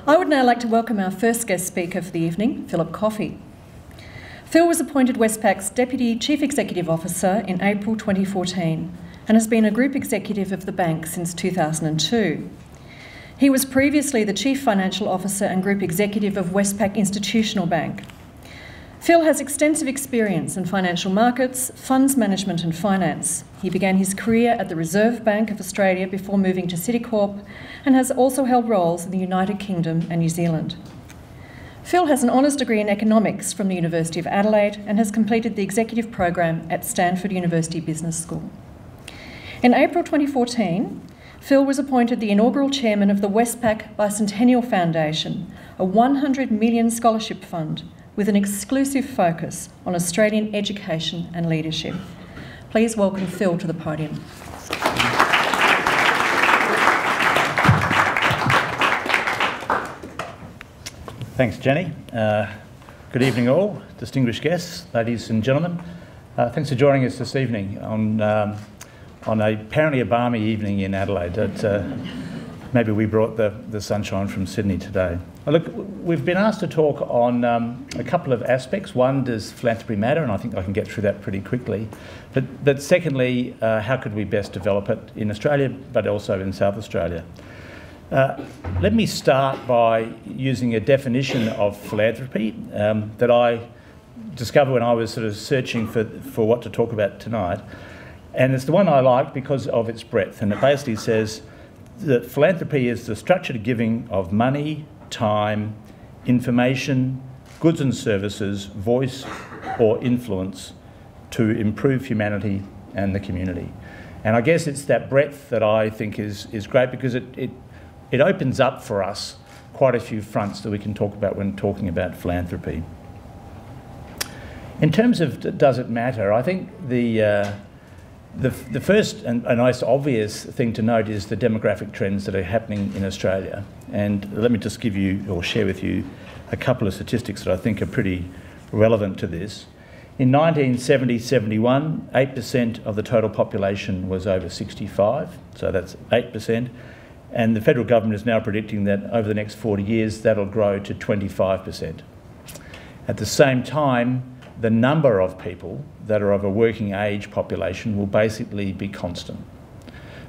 I would now like to welcome our first guest speaker for the evening, Philip Coffey. Phil was appointed Westpac's Deputy Chief Executive Officer in April 2014 and has been a Group Executive of the bank since 2002. He was previously the Chief Financial Officer and Group Executive of Westpac Institutional Bank. Phil has extensive experience in financial markets, funds management and finance. He began his career at the Reserve Bank of Australia before moving to Citicorp and has also held roles in the United Kingdom and New Zealand. Phil has an honours degree in economics from the University of Adelaide and has completed the executive program at Stanford University Business School. In April 2014, Phil was appointed the inaugural chairman of the Westpac Bicentennial Foundation, a 100 million scholarship fund with an exclusive focus on Australian education and leadership. Please welcome Phil to the podium. Thanks, Jenny. Good evening all, distinguished guests, ladies and gentlemen. Thanks for joining us this evening on apparently a balmy evening in Adelaide. Maybe we brought the sunshine from Sydney today. Look, we've been asked to talk on a couple of aspects. One, does philanthropy matter? And I think I can get through that pretty quickly. But secondly, how could we best develop it in Australia, but also in South Australia? Let me start by using a definition of philanthropy that I discovered when I was sort of searching for what to talk about tonight. And it's the one I like because of its breadth. And it basically says that philanthropy is the structured giving of money, time, information, goods and services, voice or influence to improve humanity and the community. And I guess it's that breadth that I think is great because it opens up for us quite a few fronts that we can talk about when talking about philanthropy. In terms of does it matter, I think the first and most obvious thing to note is the demographic trends that are happening in Australia. And let me just give you or share with you a couple of statistics that I think are pretty relevant to this. In 1970-71, 8% of the total population was over 65, so that's 8%. And the federal government is now predicting that over the next 40 years, that'll grow to 25%. At the same time, the number of people that are of a working age population will basically be constant.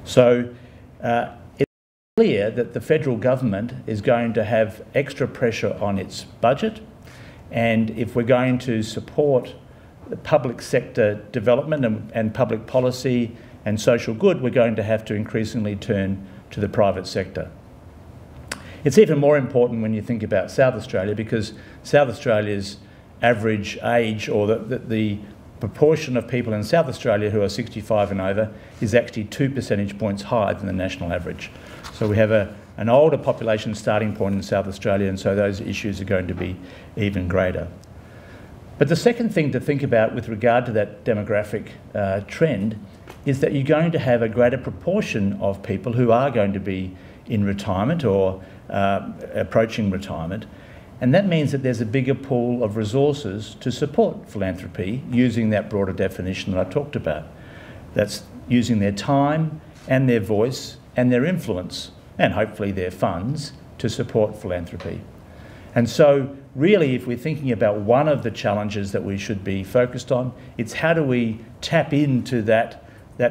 So it's clear that the federal government is going to have extra pressure on its budget, and if we're going to support the public sector development and public policy and social good, we're going to have to increasingly turn to the private sector. It's even more important when you think about South Australia, because South Australia's average age, or the proportion of people in South Australia who are 65 and over, is actually 2 percentage points higher than the national average. So we have an older population starting point in South Australia, and so those issues are going to be even greater. But the second thing to think about with regard to that demographic trend is that you're going to have a greater proportion of people who are going to be in retirement or approaching retirement. And that means that there's a bigger pool of resources to support philanthropy using that broader definition that I talked about. That's using their time and their voice and their influence and hopefully their funds to support philanthropy. And so really, if we're thinking about one of the challenges that we should be focused on, it's how do we tap into that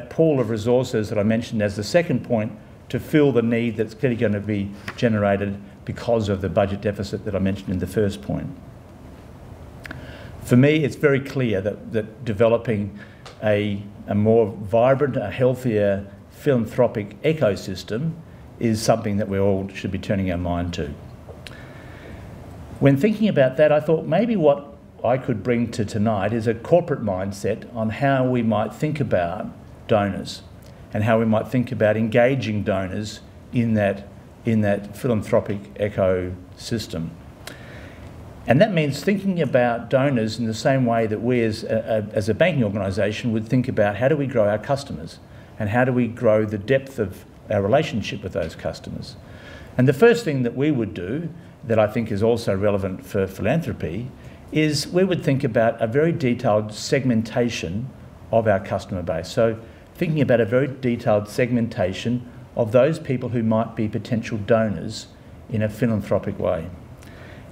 pool of resources that I mentioned as the second point to fill the need that's clearly going to be generated because of the budget deficit that I mentioned in the first point. For me, it's very clear that developing a more vibrant, a healthier philanthropic ecosystem is something that we all should be turning our mind to. When thinking about that, I thought maybe what I could bring to tonight is a corporate mindset on how we might think about donors and how we might think about engaging donors in that philanthropic ecosystem. And that means thinking about donors in the same way that we as a banking organisation would think about how do we grow our customers and how do we grow the depth of our relationship with those customers. And the first thing that we would do that I think is also relevant for philanthropy is we would think about a very detailed segmentation of our customer base. So thinking about a very detailed segmentation of those people who might be potential donors in a philanthropic way.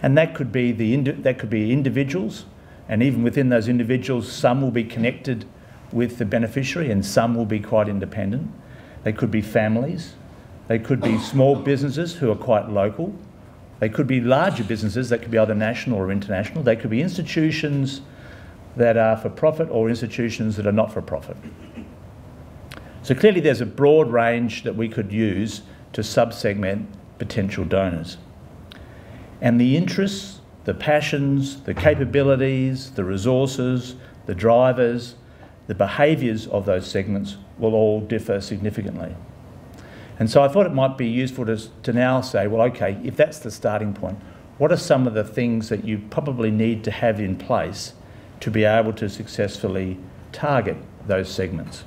And that could be individuals, and even within those individuals, some will be connected with the beneficiary and some will be quite independent. They could be families. They could be small businesses who are quite local. They could be larger businesses that could be either national or international. They could be institutions that are for profit or institutions that are not for profit. So clearly there's a broad range that we could use to sub-segment potential donors. And the interests, the passions, the capabilities, the resources, the drivers, the behaviours of those segments will all differ significantly. And so I thought it might be useful to now say, well, okay, if that's the starting point, what are some of the things that you probably need to have in place to be able to successfully target those segments?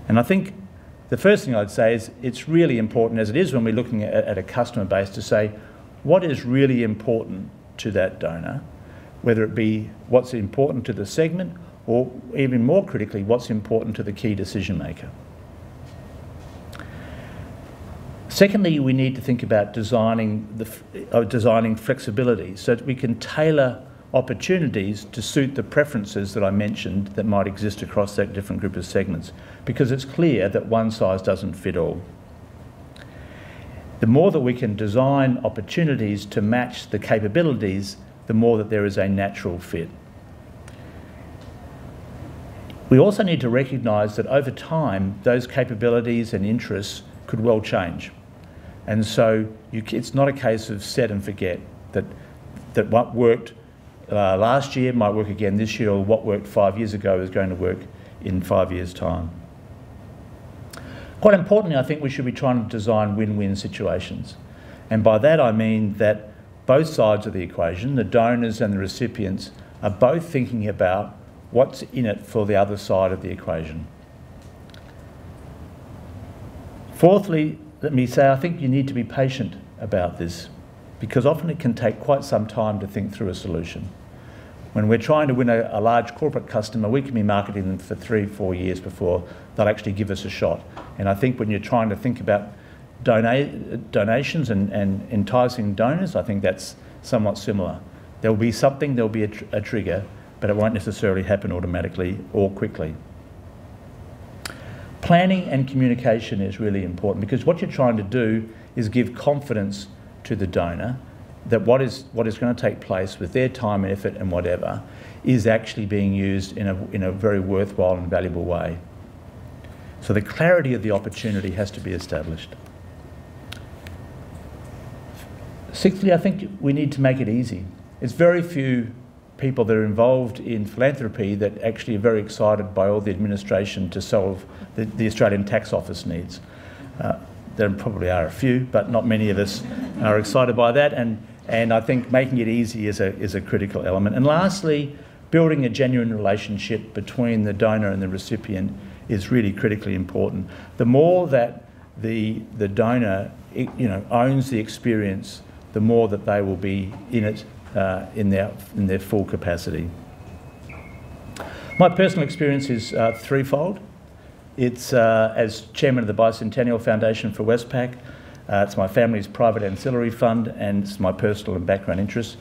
And I think the first thing I'd say is it's really important, as it is when we're looking at a customer base, to say what is really important to that donor, whether it be what's important to the segment or even more critically, what's important to the key decision maker. Secondly, we need to think about designing flexibility so that we can tailor opportunities to suit the preferences that I mentioned that might exist across that different group of segments, because it's clear that one size doesn't fit all. The more that we can design opportunities to match the capabilities, the more that there is a natural fit. We also need to recognise that over time, those capabilities and interests could well change. And so it's not a case of set and forget, that what worked last year might work again this year, or what worked 5 years ago is going to work in 5 years' time. Quite importantly, I think we should be trying to design win-win situations. And by that I mean that both sides of the equation, the donors and the recipients, are both thinking about what's in it for the other side of the equation. Fourthly, let me say I think you need to be patient about this, because often it can take quite some time to think through a solution. When we're trying to win a large corporate customer, we can be marketing them for 3-4 years before they'll actually give us a shot. And I think when you're trying to think about donations and enticing donors, I think that's somewhat similar. There'll be something, there'll be a trigger, but it won't necessarily happen automatically or quickly. Planning and communication is really important, because what you're trying to do is give confidence to the donor that what is going to take place with their time and effort and whatever is actually being used in a very worthwhile and valuable way. So the clarity of the opportunity has to be established. Sixthly, I think we need to make it easy. It's very few people that are involved in philanthropy that actually are very excited by all the administration to solve the Australian Tax Office needs. There probably are a few, but not many of us are excited by that, and I think making it easy is a critical element. And lastly, building a genuine relationship between the donor and the recipient is really critically important. The more that the donor owns the experience, the more that they will be in it in their full capacity. My personal experience is threefold. It's as chairman of the Bicentennial Foundation for Westpac. It's my family's private ancillary fund, and it's my personal and background interests.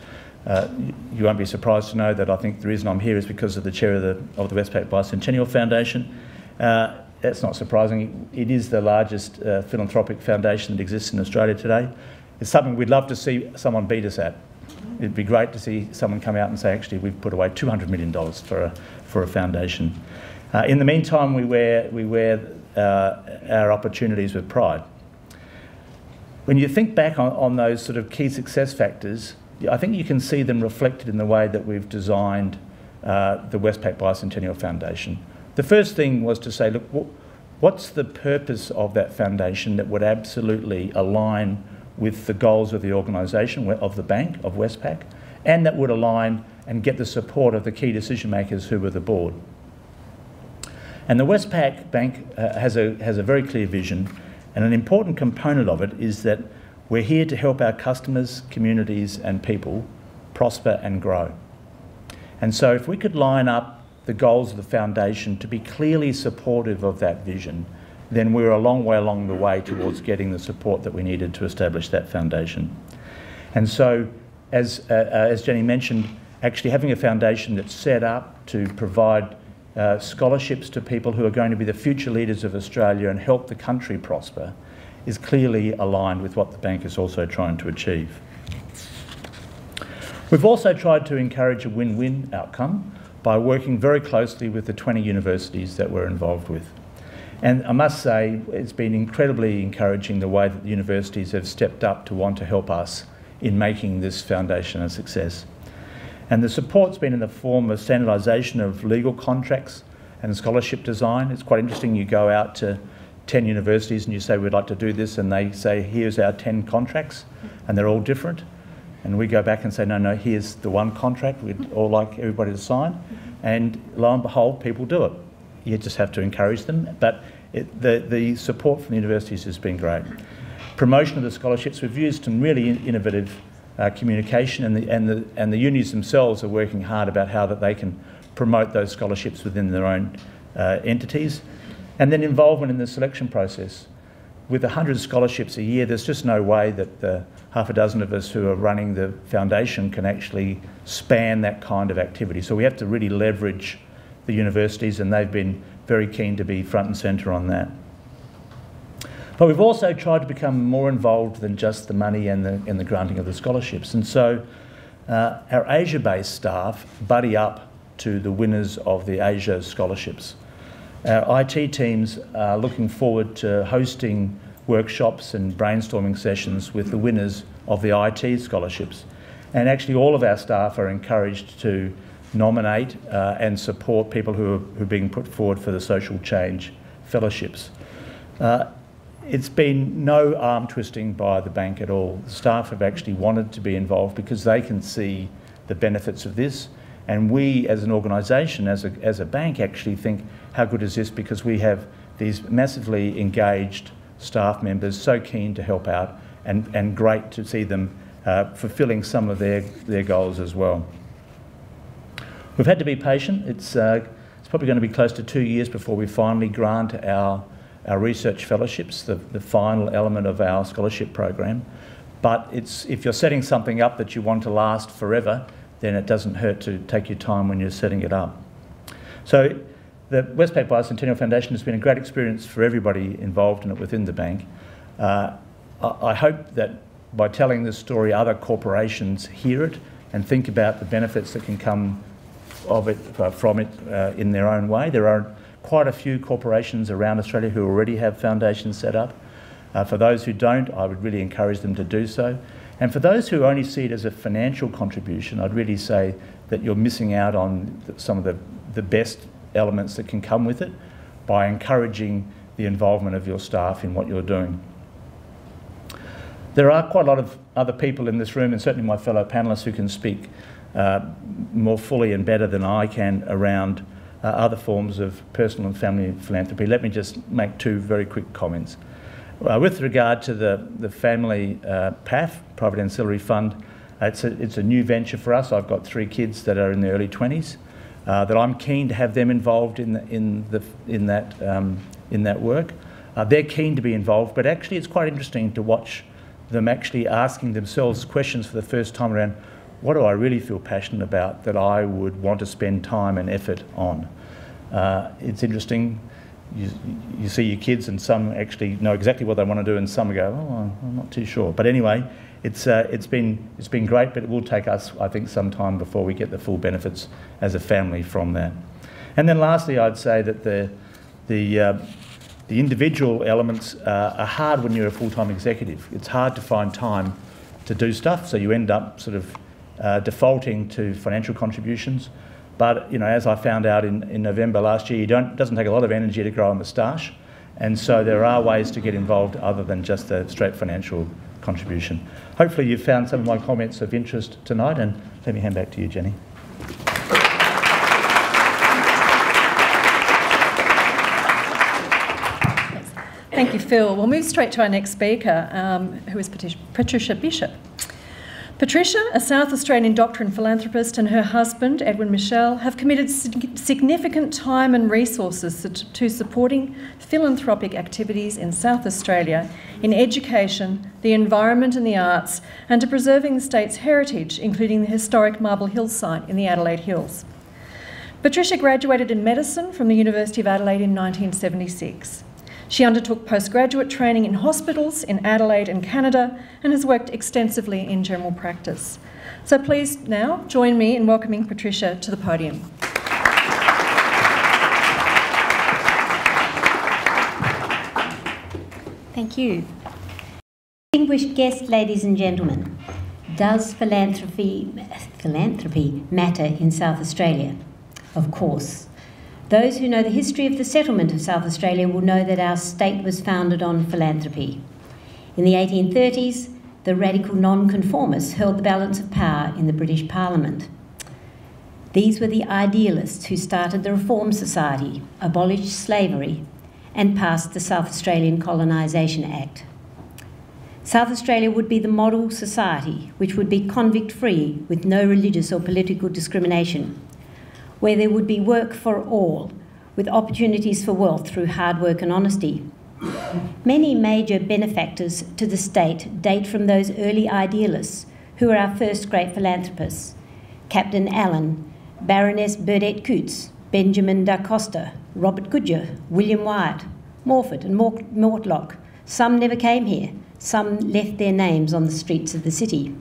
You won't be surprised to know that I think the reason I'm here is because of the chair of the Westpac Bicentennial Foundation. That's not surprising. It is the largest philanthropic foundation that exists in Australia today. It's something we'd love to see someone beat us at. It'd be great to see someone come out and say, actually, we've put away $200 million for a foundation. In the meantime, we wear our opportunities with pride. When you think back on those sort of key success factors, I think you can see them reflected in the way that we've designed the Westpac Bicentennial Foundation. The first thing was to say, look, what's the purpose of that foundation that would absolutely align with the goals of the organisation, of the bank, of Westpac, and that would align and get the support of the key decision makers who were the board. And the Westpac Bank has a very clear vision, and an important component of it is that we're here to help our customers, communities and people prosper and grow. And so if we could line up the goals of the foundation to be clearly supportive of that vision, then we were a long way along the way towards getting the support that we needed to establish that foundation. And so, as Jennie mentioned, actually having a foundation that's set up to provide scholarships to people who are going to be the future leaders of Australia and help the country prosper is clearly aligned with what the bank is also trying to achieve. We've also tried to encourage a win-win outcome by working very closely with the 20 universities that we're involved with. And I must say, it's been incredibly encouraging the way that the universities have stepped up to want to help us in making this foundation a success. And the support's been in the form of standardisation of legal contracts and scholarship design. It's quite interesting, you go out to 10 universities and you say, we'd like to do this, and they say, here's our 10 contracts, and they're all different. And we go back and say, no, here's the one contract we'd all like everybody to sign. And lo and behold, people do it. You just have to encourage them. But the support from the universities has been great. Promotion of the scholarships, we've used some really innovative communication, and the unis themselves are working hard about how that they can promote those scholarships within their own entities. And then involvement in the selection process. With 100 scholarships a year, there's just no way that the half a dozen of us who are running the foundation can actually span that kind of activity. So we have to really leverage the universities, and they've been very keen to be front and centre on that. But we've also tried to become more involved than just the money and the granting of the scholarships. And so our Asia-based staff buddy up to the winners of the Asia scholarships. Our IT teams are looking forward to hosting workshops and brainstorming sessions with the winners of the IT scholarships. And actually all of our staff are encouraged to nominate and support people who are being put forward for the social change fellowships. It's been no arm twisting by the bank at all. The staff have actually wanted to be involved because they can see the benefits of this. And we as an organisation, as a bank, actually think, how good is this? Because we have these massively engaged staff members so keen to help out, and great to see them fulfilling some of their goals as well. We've had to be patient. It's probably going to be close to 2 years before we finally grant our research fellowships, the final element of our scholarship program. But if you're setting something up that you want to last forever, then it doesn't hurt to take your time when you're setting it up. So the Westpac Bicentennial Foundation has been a great experience for everybody involved in it within the bank. I hope that by telling this story, other corporations hear it and think about the benefits that can come of it, from it in their own way. There are quite a few corporations around Australia who already have foundations set up. For those who don't, I would really encourage them to do so. And for those who only see it as a financial contribution, I'd really say that you're missing out on some of the best elements that can come with it by encouraging the involvement of your staff in what you're doing. There are quite a lot of other people in this room, and certainly my fellow panellists, who can speak more fully and better than I can around other forms of personal and family philanthropy. Let me just make two very quick comments. With regard to the family PAF, Private Ancillary Fund, it's a new venture for us. I've got 3 kids that are in their early 20s, that I'm keen to have them involved in that work. They're keen to be involved, but actually it's quite interesting to watch them actually asking themselves questions for the first time around, what do I really feel passionate about that I would want to spend time and effort on? It's interesting. You see your kids, and some actually know exactly what they want to do, and some go, oh, I'm not too sure. But anyway, it's been great, but it will take us, I think, some time before we get the full benefits as a family from that. And then lastly, I'd say that the individual elements are hard when you're a full-time executive. It's hard to find time to do stuff, so you end up sort of defaulting to financial contributions. But, you know, as I found out in November last year, it doesn't take a lot of energy to grow a moustache. And so there are ways to get involved other than just a straight financial contribution. Hopefully you've found some of my comments of interest tonight, and let me hand back to you, Jennie. Thank you, Phil. We'll move straight to our next speaker, who is Patricia Bishop. Patricia, a South Australian doctor and philanthropist, and her husband, Edwin Michell, have committed significant time and resources to supporting philanthropic activities in South Australia in education, the environment and the arts, and to preserving the state's heritage, including the historic Marble Hill site in the Adelaide Hills. Patricia graduated in medicine from the University of Adelaide in 1976. She undertook postgraduate training in hospitals in Adelaide and Canada and has worked extensively in general practice. So please now join me in welcoming Patricia to the podium. Thank you. Distinguished guests, ladies and gentlemen, does philanthropy matter in South Australia? Of course. Those who know the history of the settlement of South Australia will know that our state was founded on philanthropy. In the 1830s, the radical nonconformists held the balance of power in the British Parliament. These were the idealists who started the Reform Society, abolished slavery, and passed the South Australian Colonisation Act. South Australia would be the model society, which would be convict-free with no religious or political discrimination, where there would be work for all, with opportunities for wealth through hard work and honesty. Many major benefactors to the state date from those early idealists who were our first great philanthropists: Captain Allen, Baroness Burdett Coutts, Benjamin da Costa, Robert Goodyer, William Wyatt, Morford and Mortlock. Some never came here, some left their names on the streets of the city.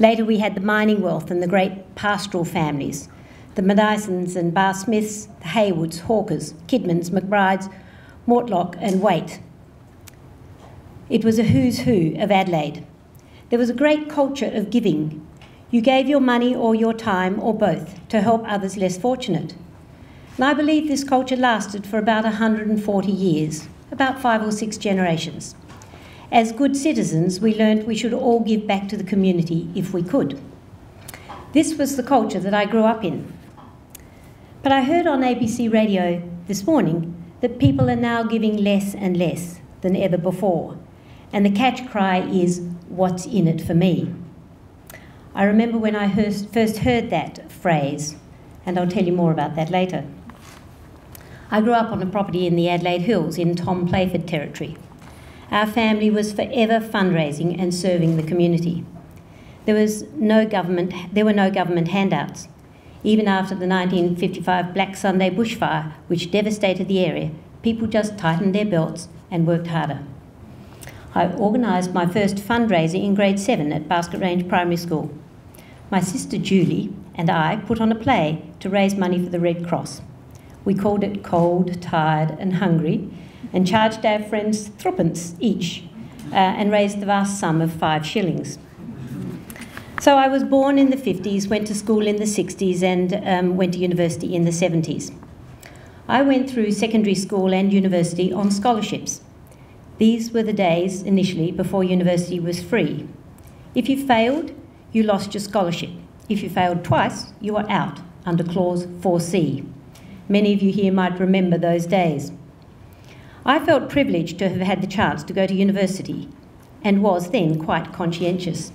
Later we had the mining wealth and the great pastoral families, the Madisons and Bar Smiths, the Haywoods, Hawkers, Kidmans, McBrides, Mortlock and Waite. It was a who's who of Adelaide. There was a great culture of giving. You gave your money or your time or both to help others less fortunate. And I believe this culture lasted for about 140 years, about 5 or 6 generations. As good citizens, we learned we should all give back to the community if we could. This was the culture that I grew up in. But I heard on ABC radio this morning that people are now giving less and less than ever before. And the catch cry is, what's in it for me? I remember when I first heard that phrase, and I'll tell you more about that later. I grew up on a property in the Adelaide Hills in Tom Playford territory. Our family was forever fundraising and serving the community. There were no government handouts. Even after the 1955 Black Sunday bushfire, which devastated the area, people just tightened their belts and worked harder. I organised my first fundraiser in grade 7 at Basket Range Primary School. My sister Julie and I put on a play to raise money for the Red Cross. We called it Cold, Tired and Hungry and charged our friends threepence each and raised the vast sum of 5 shillings. So I was born in the 50s, went to school in the 60s and went to university in the 70s. I went through secondary school and university on scholarships. These were the days initially before university was free. If you failed, you lost your scholarship. If you failed twice, you were out under clause 4C. Many of you here might remember those days. I felt privileged to have had the chance to go to university and was then quite conscientious.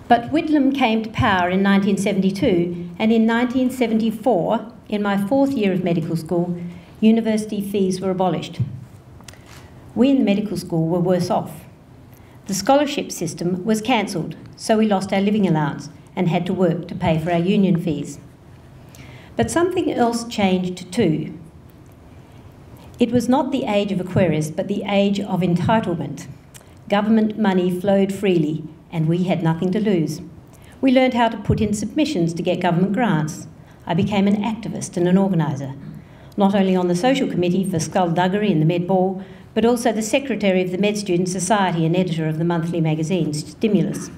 But Whitlam came to power in 1972, and in 1974, in my 4th year of medical school, university fees were abolished. We in the medical school were worse off. The scholarship system was cancelled, so we lost our living allowance and had to work to pay for our union fees. But something else changed too. It was not the age of Aquarius, but the age of entitlement. Government money flowed freely, and we had nothing to lose. We learned how to put in submissions to get government grants. I became an activist and an organiser, not only on the social committee for skullduggery in the Med Ball, but also the secretary of the Med Student Society and editor of the monthly magazine Stimulus.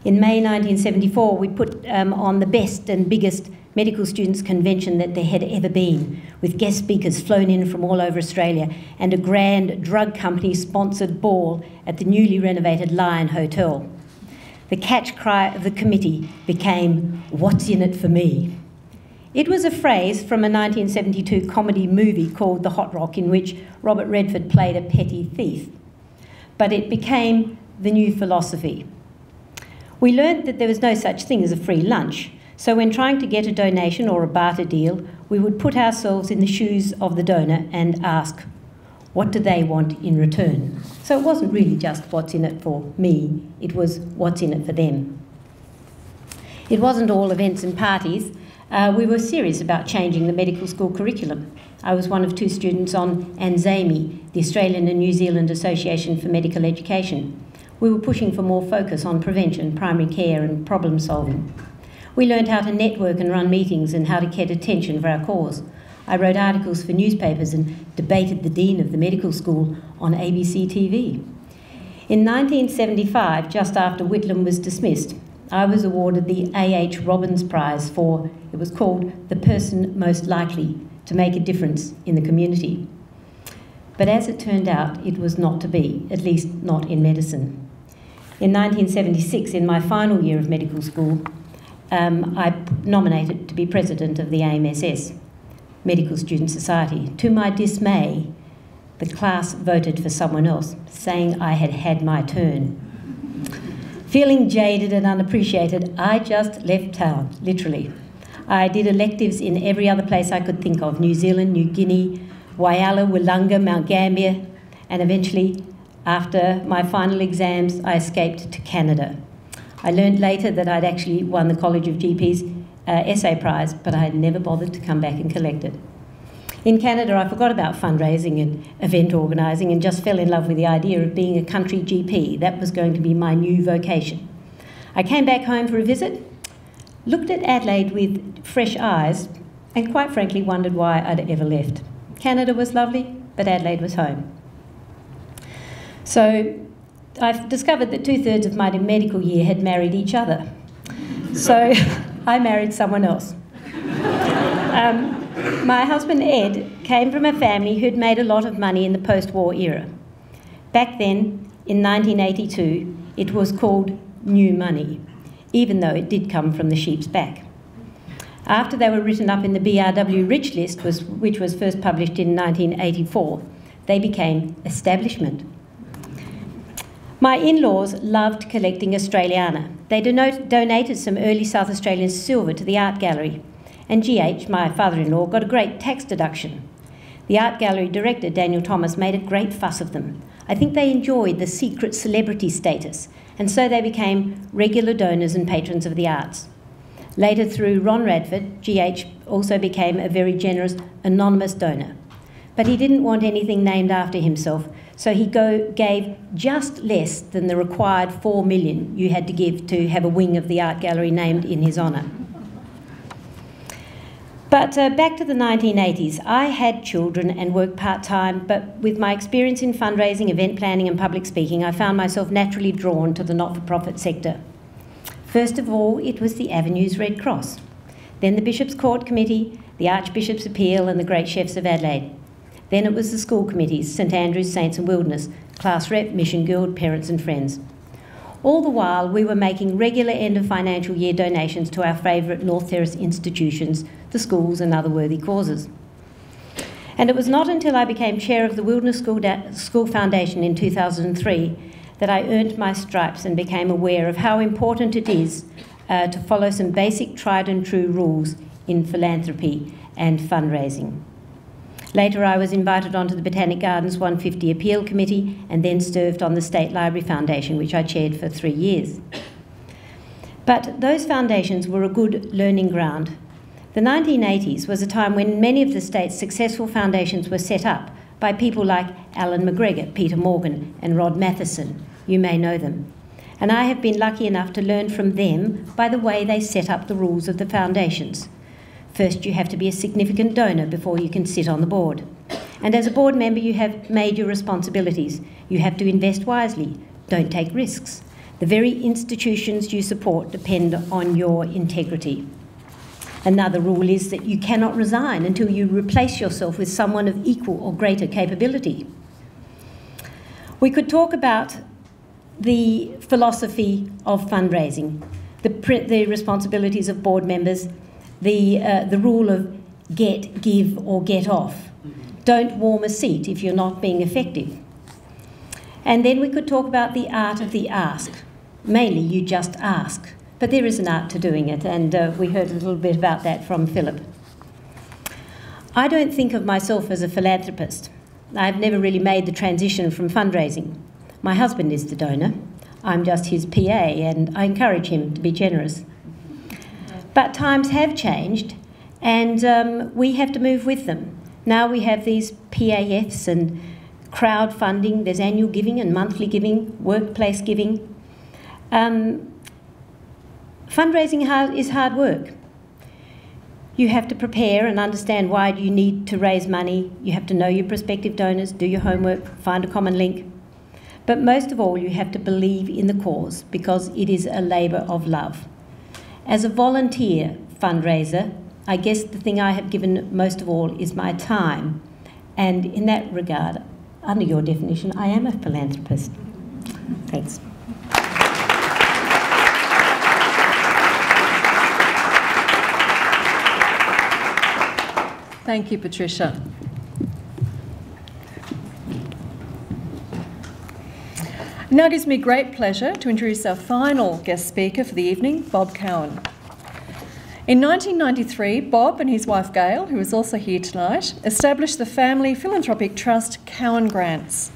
In May 1974, we put on the best and biggest medical students' convention that there had ever been, with guest speakers flown in from all over Australia and a grand drug company-sponsored ball at the newly renovated Lion Hotel. The catch cry of the committee became, "What's in it for me?" It was a phrase from a 1972 comedy movie called The Hot Rock, in which Robert Redford played a petty thief. But it became the new philosophy. We learnt that there was no such thing as a free lunch, so when trying to get a donation or a barter deal, we would put ourselves in the shoes of the donor and ask, what do they want in return? So it wasn't really just what's in it for me, it was what's in it for them. It wasn't all events and parties. We were serious about changing the medical school curriculum. I was one of 2 students on ANZAME, the Australian and New Zealand Association for Medical Education. We were pushing for more focus on prevention, primary care and problem solving. We learned how to network and run meetings and how to get attention for our cause. I wrote articles for newspapers and debated the dean of the medical school on ABC TV. In 1975, just after Whitlam was dismissed, I was awarded the A.H. Robbins Prize for, it was called, the person most likely to make a difference in the community. But as it turned out, it was not to be, at least not in medicine. In 1976, in my final year of medical school, I nominated to be president of the AMSS, Medical Student Society. To my dismay, the class voted for someone else, saying I had had my turn. Feeling jaded and unappreciated, I just left town, literally. I did electives in every other place I could think of, New Zealand, New Guinea, Whyalla, Willunga, Mount Gambier, and eventually, after my final exams, I escaped to Canada. I learned later that I'd actually won the College of GP's essay prize, but I had never bothered to come back and collect it. In Canada, I forgot about fundraising and event organising and just fell in love with the idea of being a country GP. That was going to be my new vocation. I came back home for a visit, looked at Adelaide with fresh eyes, and quite frankly wondered why I'd ever left. Canada was lovely, but Adelaide was home. So I've discovered that 2/3 of my medical year had married each other. So I married someone else. My husband Ed came from a family who'd made a lot of money in the post-war era. Back then, in 1982, it was called new money, even though it did come from the sheep's back. After they were written up in the BRW Rich List, which was first published in 1984, they became establishment. My in-laws loved collecting Australiana. They donated some early South Australian silver to the art gallery, and GH, my father-in-law, got a great tax deduction. The art gallery director, Daniel Thomas, made a great fuss of them. I think they enjoyed the secret celebrity status, and so they became regular donors and patrons of the arts. Later, through Ron Radford, GH also became a very generous anonymous donor. But he didn't want anything named after himself, so he gave just less than the required $4 million you had to give to have a wing of the art gallery named in his honour. But back to the 1980s, I had children and worked part-time, but with my experience in fundraising, event planning and public speaking, I found myself naturally drawn to the not-for-profit sector. First of all, it was the Avenues Red Cross, then the Bishop's Court Committee, the Archbishop's Appeal and the Great Chefs of Adelaide. Then it was the school committees, St Andrews, Saints and Wilderness, Class Rep, Mission Guild, Parents and Friends. All the while, we were making regular end-of-financial year donations to our favourite North Terrace institutions, the schools and other worthy causes. And it was not until I became chair of the Wilderness School Foundation in 2003 that I earned my stripes and became aware of how important it is to follow some basic tried and true rules in philanthropy and fundraising. Later, I was invited onto the Botanic Gardens 150 Appeal Committee and then served on the State Library Foundation, which I chaired for 3 years. But those foundations were a good learning ground. The 1980s was a time when many of the state's successful foundations were set up by people like Alan McGregor, Peter Morgan and Rod Matheson. You may know them. And I have been lucky enough to learn from them by the way they set up the rules of the foundations. First, you have to be a significant donor before you can sit on the board. And as a board member, you have made your responsibilities. You have to invest wisely. Don't take risks. The very institutions you support depend on your integrity. Another rule is that you cannot resign until you replace yourself with someone of equal or greater capability. We could talk about the philosophy of fundraising, the responsibilities of board members, the rule of get, give or get off. Don't warm a seat if you're not being effective. And then we could talk about the art of the ask. mainly you just ask. But there is an art to doing it, and we heard a little bit about that from Philip. I don't think of myself as a philanthropist. I've never really made the transition from fundraising. My husband is the donor. I'm just his PA, and I encourage him to be generous. But times have changed, and we have to move with them. Now we have these PAFs and crowdfunding. There's annual giving and monthly giving, workplace giving. Fundraising is hard work. You have to prepare and understand why you need to raise money. You have to know your prospective donors, do your homework, find a common link. But most of all, you have to believe in the cause, because it is a labour of love. As a volunteer fundraiser, I guess the thing I have given most of all is my time. And in that regard, under your definition, I am a philanthropist. Thanks. Thank you, Patricia. It now gives me great pleasure to introduce our final guest speaker for the evening, Bob Cowan. In 1993, Bob and his wife Gail, who is also here tonight, established the family philanthropic trust Cowan Grants.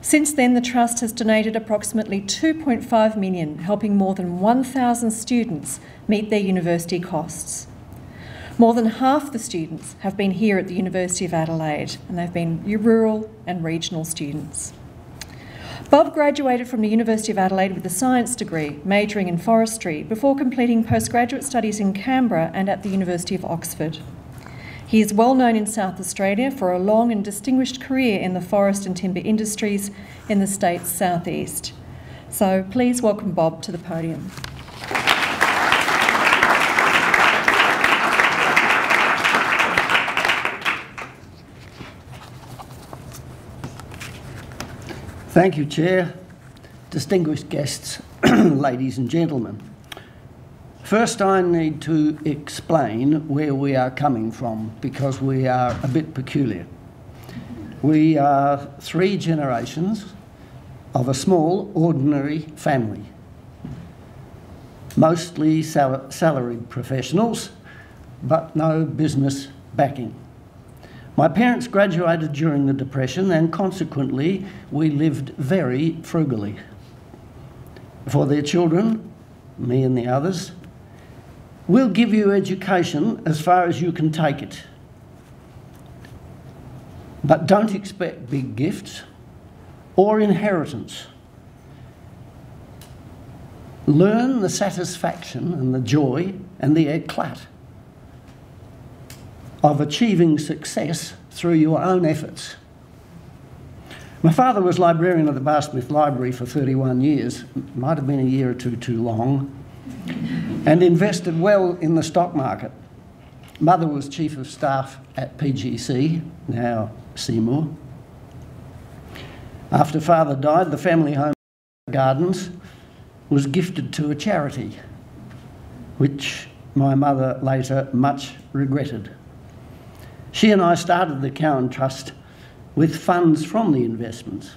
Since then, the trust has donated approximately $2.5 million, helping more than 1,000 students meet their university costs. More than half the students have been here at the University of Adelaide, and they've been rural and regional students. Bob graduated from the University of Adelaide with a science degree, majoring in forestry, before completing postgraduate studies in Canberra and at the University of Oxford. He is well known in South Australia for a long and distinguished career in the forest and timber industries in the state's southeast. So please welcome Bob to the podium. Thank you, Chair, distinguished guests, ladies and gentlemen. First, I need to explain where we are coming from, because we are a bit peculiar. We are 3 generations of a small, ordinary family, mostly salaried professionals, but no business backing. My parents graduated during the Depression, and consequently we lived very frugally. For their children, me and the others, we'll give you education as far as you can take it. But don't expect big gifts or inheritance. Learn the satisfaction and the joy and the éclat of achieving success through your own efforts. My father was librarian of the Bar Smith Library for 31 years, might have been a year or two too long, and invested well in the stock market. Mother was Chief of Staff at PGC, now Seymour. After Father died, the family home Gardens was gifted to a charity, which my mother later much regretted. She and I started the Cowan Trust with funds from the investments.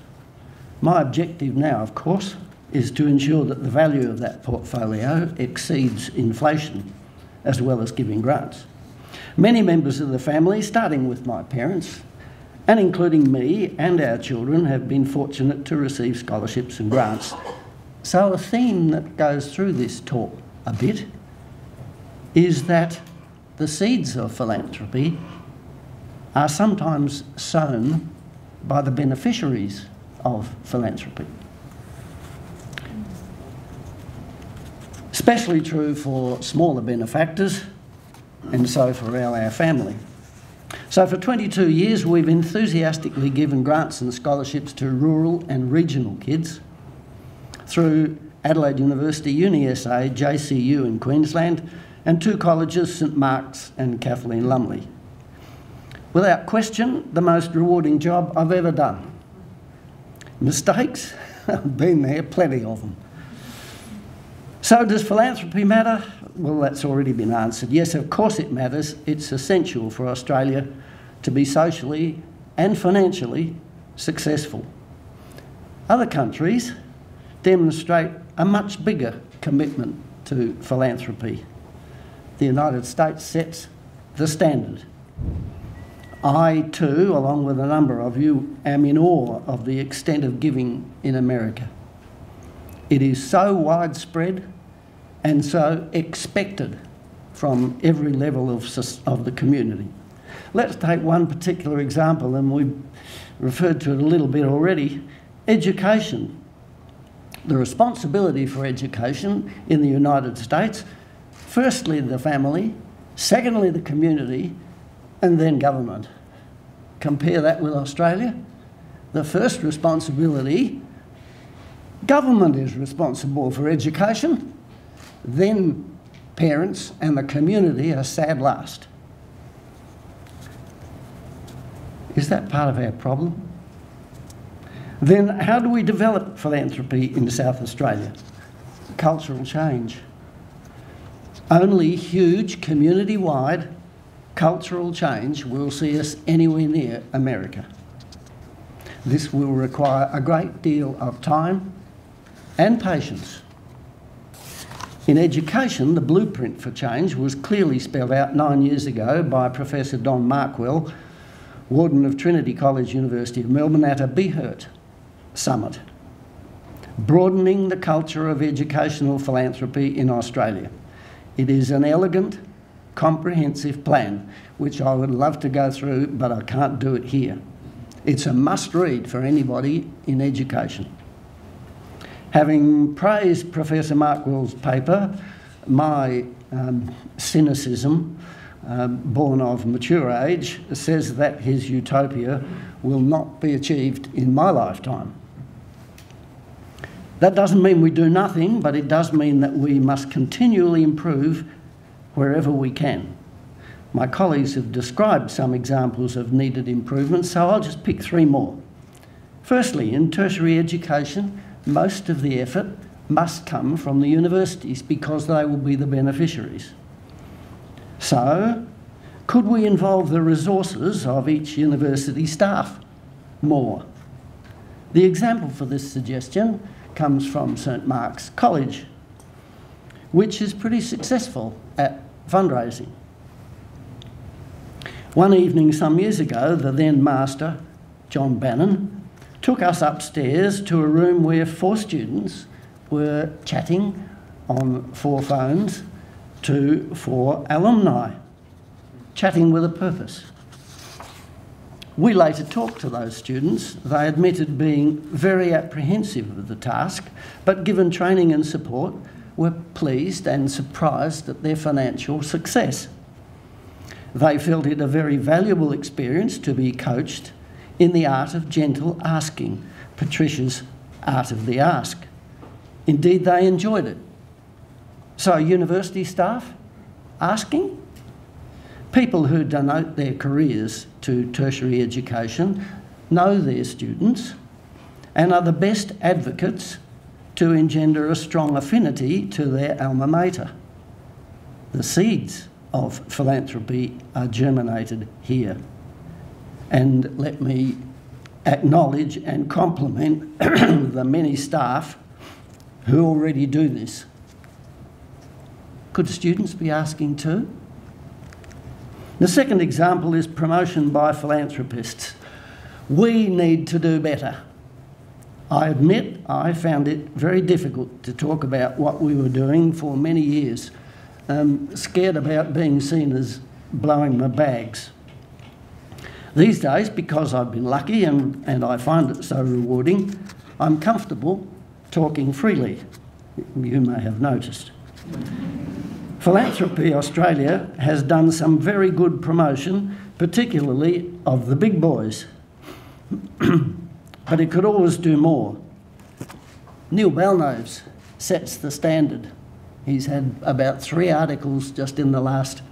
My objective now, of course, is to ensure that the value of that portfolio exceeds inflation, as well as giving grants. Many members of the family, starting with my parents, and including me and our children, have been fortunate to receive scholarships and grants. So a theme that goes through this talk a bit is that the seeds of philanthropy are sometimes sown by the beneficiaries of philanthropy. Especially true for smaller benefactors, and so for our family. So for 22 years we've enthusiastically given grants and scholarships to rural and regional kids through Adelaide University, UniSA, JCU in Queensland, and 2 colleges, St Mark's and Kathleen Lumley. Without question, the most rewarding job I've ever done. Mistakes? Been there, plenty of them. So does philanthropy matter? Well, that's already been answered. Yes, of course it matters. It's essential for Australia to be socially and financially successful. Other countries demonstrate a much bigger commitment to philanthropy. The United States sets the standard. I too, along with a number of you, am in awe of the extent of giving in America. It is so widespread and so expected from every level of the community. Let's take one particular example, and we've referred to it a little bit already: education. The responsibility for education in the United States, firstly the family, secondly the community, and then government. Compare that with Australia. The first responsibility, government is responsible for education, then parents and the community are sad last. Is that part of our problem? Then how do we develop philanthropy in South Australia? Cultural change. Only huge community-wide cultural change will see us anywhere near America. This will require a great deal of time and patience. In education, the blueprint for change was clearly spelled out 9 years ago by Professor Don Markwell, Warden of Trinity College, University of Melbourne, at a BHERT summit, broadening the culture of educational philanthropy in Australia. It is an elegant, comprehensive plan, which I would love to go through, but I can't do it here. It's a must-read for anybody in education. Having praised Professor Markwell's paper, my cynicism, born of mature age, says that his utopia will not be achieved in my lifetime. That doesn't mean we do nothing, but it does mean that we must continually improve wherever we can. My colleagues have described some examples of needed improvements, so I'll just pick three more. Firstly, in tertiary education, most of the effort must come from the universities because they will be the beneficiaries. So, could we involve the resources of each university staff more? The example for this suggestion comes from St Mark's College, which is pretty successful at fundraising. One evening some years ago, the then master, John Bannon, took us upstairs to a room where 4 students were chatting on 4 phones to 4 alumni, chatting with a purpose. We later talked to those students. They admitted being very apprehensive of the task, but given training and support, were pleased and surprised at their financial success. They felt it a very valuable experience to be coached in the art of gentle asking, Patricia's art of the ask. Indeed, they enjoyed it. So, university staff asking? People who devote their careers to tertiary education know their students and are the best advocates to engender a strong affinity to their alma mater. The seeds of philanthropy are germinated here. And let me acknowledge and compliment the many staff who already do this. Could students be asking too? The second example is promotion by philanthropists. We need to do better. I admit I found it very difficult to talk about what we were doing for many years, scared about being seen as blowing my bags. These days, because I've been lucky and I find it so rewarding, I'm comfortable talking freely. You may have noticed. Philanthropy Australia has done some very good promotion, particularly of the big boys. But it could always do more. Neil Balnoves sets the standard. He's had about 3 articles just in the last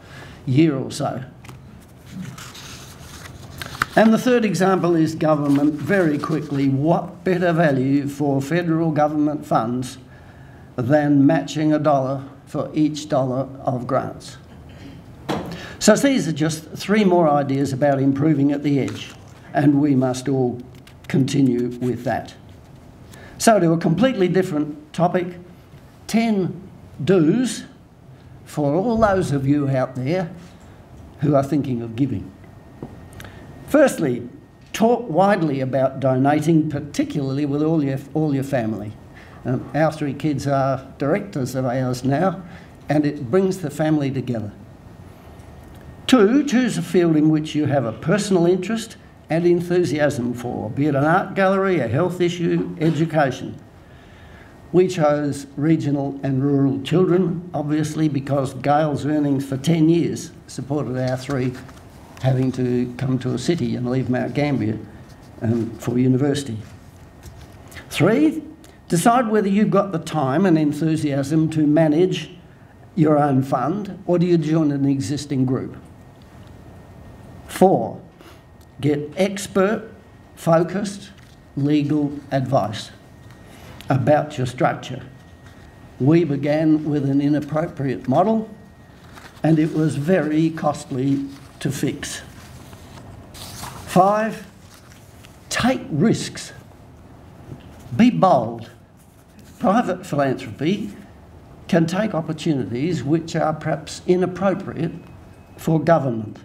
year or so. And the third example is government. Very quickly, what better value for federal government funds than matching $1 for each dollar of grants? So these are just 3 more ideas about improving at the edge, and we must all continue with that. So to a completely different topic, 10 do's for all those of you out there who are thinking of giving. Firstly, talk widely about donating, particularly with all your family. Our 3 kids are directors of ours now, and it brings the family together. 2, choose a field in which you have a personal interest and enthusiasm for, be it an art gallery, a health issue, education. We chose regional and rural children, obviously, because Gail's earnings for 10 years supported our 3 having to come to a city and leave Mount Gambier for university. 3, decide whether you've got the time and enthusiasm to manage your own fund, or do you join an existing group? 4, get expert, focused, legal advice about your structure. We began with an inappropriate model, and it was very costly to fix. 5, take risks. Be bold. Private philanthropy can take opportunities which are perhaps inappropriate for government.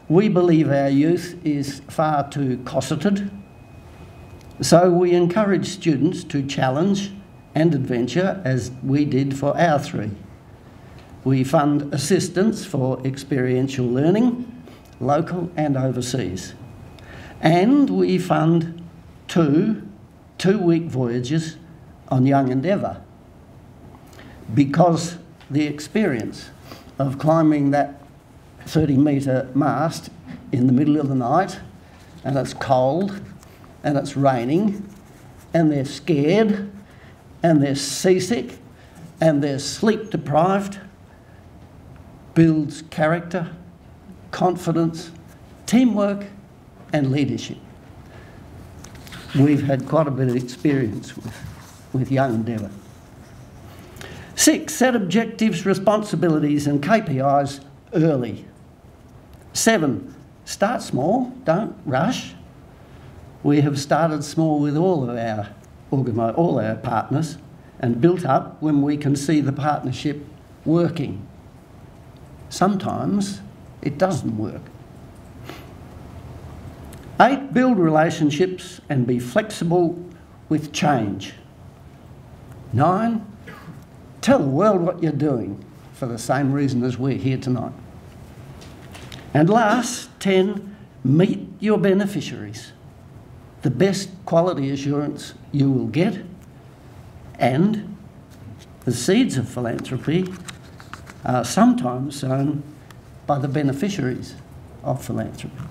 We believe our youth is far too cosseted, so we encourage students to challenge and adventure, as we did for our 3. We fund assistance for experiential learning, local and overseas. And we fund 2 two-week voyages on Young Endeavour, because the experience of climbing that 30-metre mast in the middle of the night, and it's cold and it's raining and they're scared and they're seasick and they're sleep deprived, builds character, confidence, teamwork and leadership. We've had quite a bit of experience with Young Endeavour. 6, set objectives, responsibilities and KPIs early. 7, start small, don't rush. We have started small with all our partners and built up when we can see the partnership working. Sometimes it doesn't work. 8, build relationships and be flexible with change. 9, tell the world what you're doing for the same reason as we're here tonight. And last, 10, meet your beneficiaries. The best quality assurance you will get, and the seeds of philanthropy are sometimes sown by the beneficiaries of philanthropy.